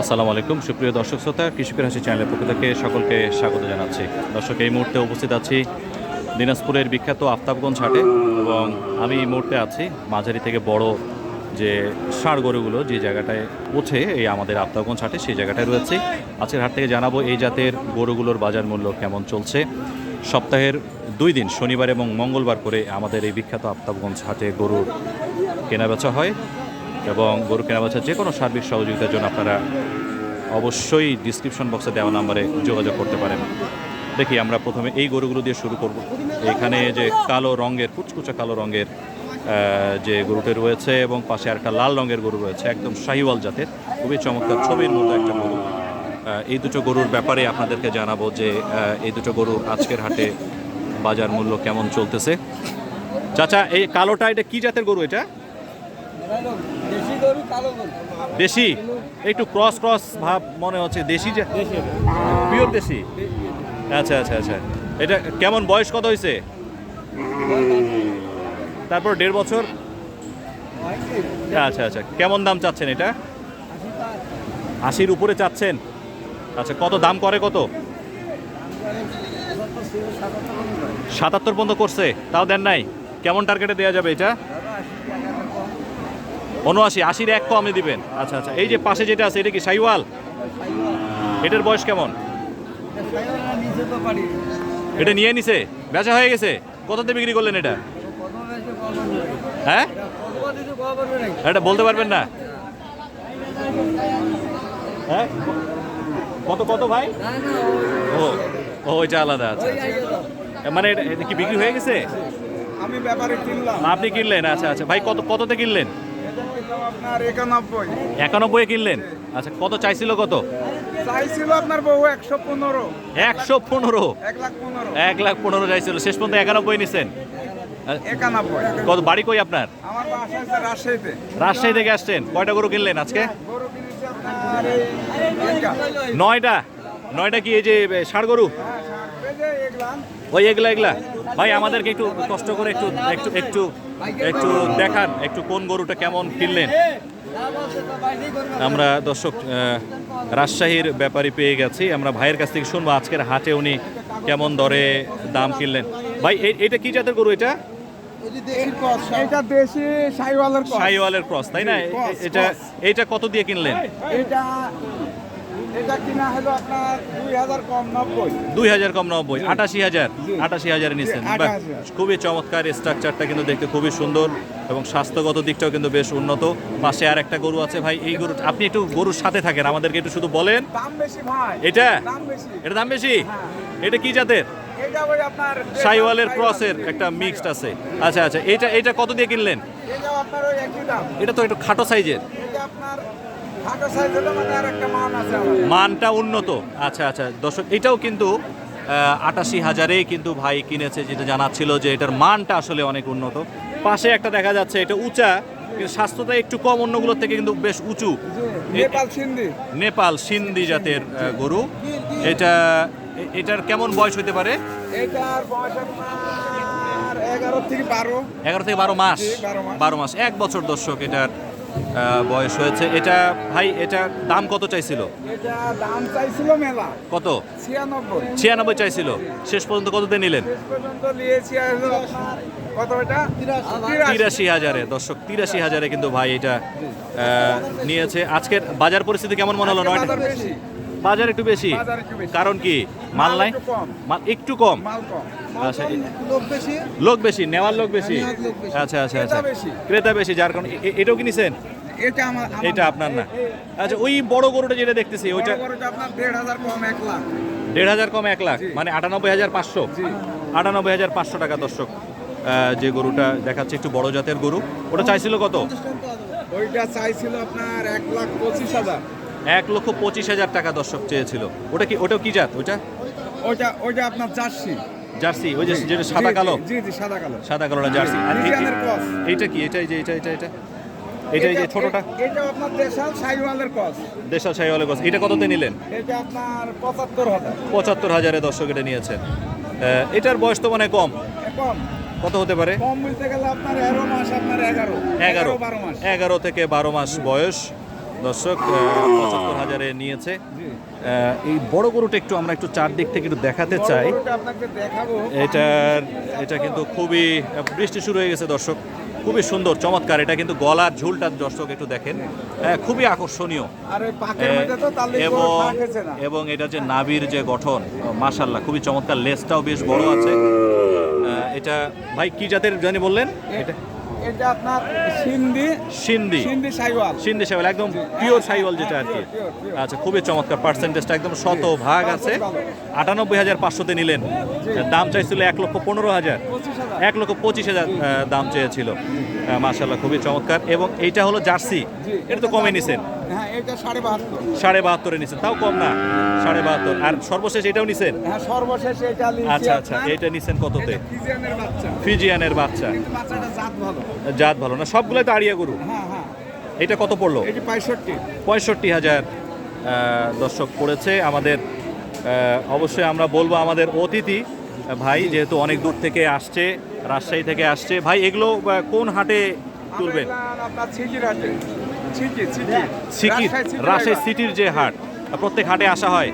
আসসালামু আলাইকুম সুপ্রিয় দর্শক শ্রোতা, কৃষকের হাসি চ্যানেলের পক্ষ থেকে সকলকে স্বাগত জানাচ্ছি। দর্শক, এই মুহূর্তে উপস্থিত আছি দিনাজপুরের বিখ্যাত আফতাবগঞ্জ হাটে এবং আমি এই মুহূর্তে আছি মাঝারি থেকে বড় যে ষাঁড় গরুগুলো যে জায়গাটায় ওঠে এই আমাদের আফতাবগঞ্জ হাটে, সেই জায়গাটায় রয়েছে। আজকের হাট থেকে জানাবো এই জাতের গরুগুলোর বাজার মূল্য কেমন চলছে। সপ্তাহের 2 দিন শনিবার এবং মঙ্গলবার করে আমাদের এই বিখ্যাত আফতাবগঞ্জ হাটে গরুর কেনাবেচা হয় এবং গরু কেনাবেচা যে কোনো সার্বিক সহযোগিতার জন্য আপনারা অবশ্যই ডিসক্রিপশন বক্সে দেওয়া নাম্বারে যোগাযোগ করতে পারেন। দেখি আমরা প্রথমে এই গরুগুলো দিয়ে শুরু করব। এখানে যে কালো রঙের কুচকুচা কালো রঙের যে গরুটি রয়েছে এবং পাশে আরেকটা লাল রঙের গরু রয়েছে, একদম শাহিওয়াল জাতের, খুবই চমৎকার ছবির মতো একটা গরু। এই দুটো গরুর ব্যাপারে আপনাদেরকে জানাবো যে এই দুটো গরুর আজকের হাটে বাজার মূল্য কেমন চলতেছে। চাচা, এই কালোটা এটা কি জাতের গরু? এটা দেশি, একটু ক্রস ক্রস ভাব মনে হচ্ছে। দেশি, পিওর দেশি। আচ্ছা আচ্ছা আচ্ছা, এটা কেমন, বয়স কত হয়েছে? তারপর 1.5 বছর। আচ্ছা আচ্ছা, কেমন দাম চাচ্ছেন এটা? 80-র উপরে চাচ্ছেন? আচ্ছা, কত দাম করে? কত? 77 পর্যন্ত করছে, তাও দেন নাই? কেমন টার্গেটে দেওয়া যাবে এটা? 79, 80-র এক কমে দিবেন। আচ্ছা আচ্ছা, এই যে পাশে যেটা আছে এটা কি শাহিওয়াল? এটার বয়স কেমন? এটা নিয়ে নিছে, বেচা হয়ে গেছে? কততে বিক্রি করলেন এটা? হ্যাঁ, এটা বলতে পারবেন না? হ্যাঁ, কত কত ভাই? ও ও, এটা আলাদা। আচ্ছা, মানে এটা কি বিক্রি হয়ে গেছে? আমি ব্যাপারে কিনলাম। আপনি কিনলেন? আচ্ছা আচ্ছা, ভাই কত কততে কিনলেন? আপনার 91। 91 কিনলেন? আচ্ছা, কত চাইছিল? কত চাইছিল আপনার বউ? 115। 115? 1,15,000 চাইছিল, শেষ পর্যন্ত 91 নিছেন? 91। কত বাড়ি কই আপনার? আমার বাসা হচ্ছে রাজশাহীতে। রাজশাহী থেকে আসছেন? কয়টা গরু কিনলেন আজকে? গরু কিনেছি আপনার এই 9টা। 9টা কি এই যে ষাঁড় গরু? ওই এগুলা? ভাই আমাদেরকে একটু কষ্ট করে একটু একটু একটু একটু দেখান, একটু কোন গরুটা কেমন কিনলেন। আমরা দর্শক রাজশাহীর ব্যাপারী পেয়ে গেছি, আমরা ভাইয়ের কাছ থেকে শুনবো আজকের হাটে উনি কেমন দরে দাম কিনলেন। ভাই এটা কি জাতের গরু? এটা এটা দেশি শাহিওয়ালের ক্রস, তাই না? এটা কত দিয়ে কিনলেন? এটা কিনা হলো আপনার 2000 কম 90। 2000 কম 90, 88,000 নিচ্ছেন। খুবই চমৎকার, স্ট্রাকচারটা কিন্তু দেখতে খুবই সুন্দর এবং স্বাস্থ্যগত দিকটাও কিন্তু বেশ উন্নত। পাশে আর একটা গরু আছে। ভাই এই গরু, আপনি একটু গরুর সাথে থাকেন, আমাদেরকে একটু শুধু বলেন। দাম বেশি ভাই। এটা দাম বেশি। এটা কি জাতের? এটা ওই আপনার শাহিওয়ালের ক্রসের একটা মিক্সড আছে। আচ্ছা আচ্ছা, এটা কত দিয়ে কিনলেন? এটা আপনার ওই একই দাম। এটা তো একটু খাটো সাইজের। এটা আপনার খাটো সাইজ হলো, মানে আর একটা মান আছে, মানটা উন্নত। আচ্ছা আচ্ছা দর্শক, এটাও কিন্তু 88,000 কিন্তু ভাই কিনেছে, যেটা জানাচ্ছিল যে এটার মানটা আসলে অনেক উন্নত। পাশে একটা দেখা যাচ্ছে, এটা উঁচা কিন্তু স্বাস্থ্যটা একটু কম, অন্যগুলোর থেকে কিন্তু বেশ উঁচু। নেপাল সিন্ধি জাতের গরু। এটার কেমন বয়স হতে পারে? এটার বয়স আপনার 11 থেকে 12। 11 থেকে 12 মাস। 12 মাস, 1 বছর দর্শক এটার বয়স হয়েছে। এটা ভাই, এটা দাম কত চাইছিল? এটা দাম চাইছিল মেলা। কত? 96 চাইছিল, শেষ পর্যন্ত কততে নিলেন? শেষ পর্যন্ত নিয়েছি কত? এটা 83,000 দর্শক, 83,000 কিন্তু ভাই এটা নিয়েছে। আজকের বাজার পরিস্থিতি কেমন মনে হলো? বাজার একটু বেশি। কারণ কি? মাল নাই, মাল একটু কম। আচ্ছা, লোক বেশি, নেওয়ার লোক বেশি। আচ্ছা আচ্ছা আচ্ছা, ক্রেতা বেশি, যার কারণে এটাও কিনেছেন? এটা আপনার না? আচ্ছা, ওই বড় গরুটা যেটা দেখতেছি ওইটা আপনার 1,500 কম 1 লাখ। 1,500 কম 1 লাখ, মানে 98,500। 98,500 টাকা দর্শক যে গরুটা দেখাচ্ছে, একটু বড় জাতের গরু। ওটা চাইছিল কত? ওইটা চাইছিল আপনার 1,25,000। 1,25,000 টাকা দর্শক চেয়েছিল। ওটাও কি জাত? ওইটা আপনার জার্সি, ওই যে যেটা সাদা কালো। জি সাদা কালোটা জার্সি। আর এইটা কি? এটা এই যে ছোটটা, এটা আপনার দেশাল শাহিওয়ালের ক্রস। এটা কততে নিলেন? এটা আপনার 75,000। 75,000 দর্শক এটা নিয়েছেন। এটার বয়স তো মানে কম। কত হতে পারে? কম বলতে গেলে আপনার 11 মাস, আপনার 11 থেকে 12 মাস বয়স। দর্শক 75,000-এ নিয়েছে। এই বড় গরুটা একটু আমরা একটু চারদিক থেকে একটু দেখাতে চাই। আপনাকে দেখাবো। এটা কিন্তু খুবই বৃষ্টি শুরু হয়ে গেছে দর্শক, খুবই সুন্দর চমৎকার। এটা কিন্তু গলার ঝুলটা দর্শক একটু দেখেন, খুবই আকর্ষণীয়। আর এই পাকের মধ্যে তো তার লেজ এবং পাকেছে না। এবং এটা যে নাভির যে গঠন, মাশাআল্লাহ খুবই চমৎকার। লেজটাও বেশ বড় আছে। এটা ভাই কি জাতের জানি বললেন? এটা আপনার সিন্ধি শাহিওয়াল, একদম পিওর শাহিওয়াল যেটা আর কি। আচ্ছা, খুবই চমৎকার। পার্সেন্টেজটা একদম 100% আছে। 98,500-তে নিলেন। দাম চাইছিল 1,15,000, 1,25,000 দাম চেয়েছিল। মাশাআল্লাহ খুবই চমৎকার। এবং এইটা হলো জার্সি, এটা তো কমে নিছেন। হ্যাঁ, এটা 72.5 72 নিছেন, তাও কম না। 72। আর সর্বশেষ এটাও নিছেন? হ্যাঁ, সর্বশেষ এটা লিখি। আচ্ছা, এটা নিছেন কততে? ফিজিয়ানের বাচ্চা। ফিজিয়ানের বাচ্চা। কিন্তু বাচ্চাটা জাত ভালো না, সবগুলোই তো আড়িয়া গরু। হ্যাঁ। এটা কত পড়লো? এটা 65,000 দর্শক পড়েছে আমাদের। অবশ্যই আমরা বলবো আমাদের অতিথি ভাই, যেহেতু অনেক দূর থেকে আসছে, রাজশাহী থেকে আসছে। ভাই এগুলো কোন হাটে তুলবেন? আপনার ছিকির হাটে। সিকির, রাজশাহী সিটির যে হাট, প্রত্যেক হাটে আসা হয়।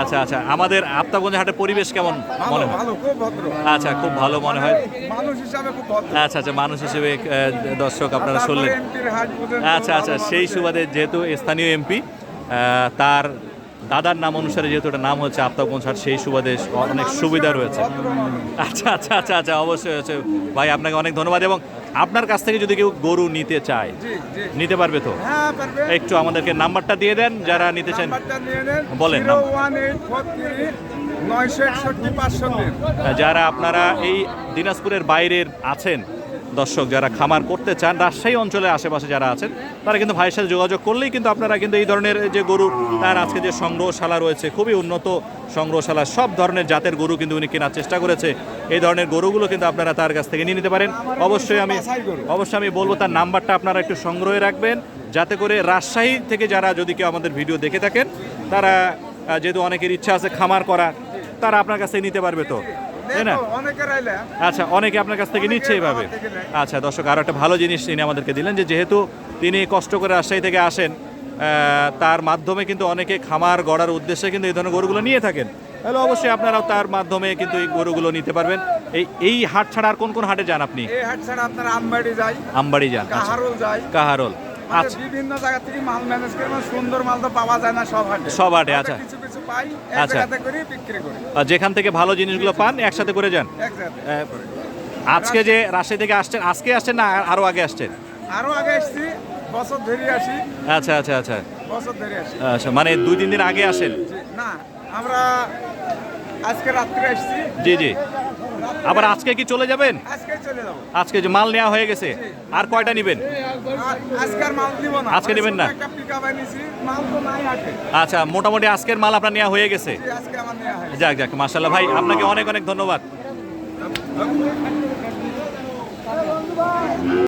আচ্ছা, আমাদের আফতাবগঞ্জ হাটের পরিবেশ কেমন মনে হয়? ভালো, খুব ভদ্র। আচ্ছা, খুব ভালো মনে হয়। মানুষ হিসাবে খুব ভদ্র। আচ্ছা, মানুষ হিসেবে দর্শক আপনারা শুনলেন। আচ্ছা, সেই সুবাদে যেহেতু স্থানীয় এমপি, তার দাদার নাম অনুসারে যেহেতু এটা নাম হচ্ছে আফতাবগঞ্জ হাট, সেই সুবাদে অনেক সুবিধা রয়েছে। আচ্ছা, অবশ্যই আছে ভাই, আপনাকে অনেক ধন্যবাদ। এবং আপনার কাছ থেকে যদি কেউ গরু নিতে চায়, নিতে পারবে তো? হ্যাঁ, পারবে। একটু আমাদেরকে নাম্বারটা দিয়ে দেন, যারা নিতে চান বলেন। 01843 যারা আপনারা এই দিনাজপুরের বাইরের আছেন দর্শক, যারা খামার করতে চান, রাজশাহী অঞ্চলের আশেপাশে যারা আছেন, তারা কিন্তু ভাইয়ের সাথে যোগাযোগ করলেই কিন্তু আপনারা কিন্তু এই ধরনের যে গরু, তার আজকে যে সংগ্রহশালা রয়েছে, খুবই উন্নত সংগ্রহশালা, সব ধরনের জাতের গরু কিন্তু উনি কেনার চেষ্টা করেছে। এই ধরনের গরুগুলো কিন্তু আপনারা তার কাছ থেকে নিয়ে নিতে পারেন। অবশ্যই আমি বলবো তার নাম্বারটা আপনারা একটু সংগ্রহে রাখবেন, যাতে করে রাজশাহী থেকে যারা যদি কেউ আমাদের ভিডিও দেখে থাকেন, তারা যেহেতু অনেকের ইচ্ছা আছে খামার করা, তারা আপনার কাছ থেকে নিতে পারবে তো, তাই না? আচ্ছা, অনেকে আপনার কাছ থেকে নিচ্ছে এইভাবে। আচ্ছা দর্শক, আরও একটা ভালো জিনিস তিনি আমাদেরকে দিলেন, যে যেহেতু তিনি কষ্ট করে রাজশাহী থেকে আসেন, তার মাধ্যমে কিন্তু অনেকে খামার গড়ার উদ্দেশ্যে কিন্তু এই ধরনের গরুগুলো নিয়ে থাকেন। তাহলে অবশ্যই আপনারাও তার মাধ্যমে কিন্তু এই গরুগুলো নিতে পারবেন। এই হাট ছাড়া আর কোন হাটে যান আপনি? এই হাট ছাড়া আপনার আমবাড়ি যান, কাহারোল। আচ্ছা, বিভিন্ন জায়গা থেকে মাল ম্যানেজ করে, সুন্দর মাল তো পাওয়া যায় না সব হাটে। আচ্ছা, কিছু পাই, আচ্ছা, একসাথে করে বিক্রি করি। আর যেখান থেকে ভালো জিনিসগুলো পান একসাথে করে যান। আজকে যে রাজশাহী থেকে আসছেন, আজকে আসছেন না আরো আগে আসছেন? আরো আগে আসছি, বছর ধরে আসি। আচ্ছা, বছর ধরে আসি। আচ্ছা, মানে 2-3 দিন আগে আসেন? না, আমরা আজকে রাত্রে আসছি। জি। আবার আজকে কি চলে যাবেন? আজকে চলে যাব। আজকে যে মাল নেওয়া হয়ে গেছে, আর কয়টা নেবেন? আজকের মাল নিব না। আজকে নেবেন না? একটা পিকআপ আনিছি, মাল তো নাই হাটে। আচ্ছা, মোটামুটি আজকের মাল আপনার নেওয়া হয়ে গেছে। আজকে আমার নেওয়া হয়েছে। যাক, মাশাআল্লাহ ভাই, আপনাকে অনেক ধন্যবাদ।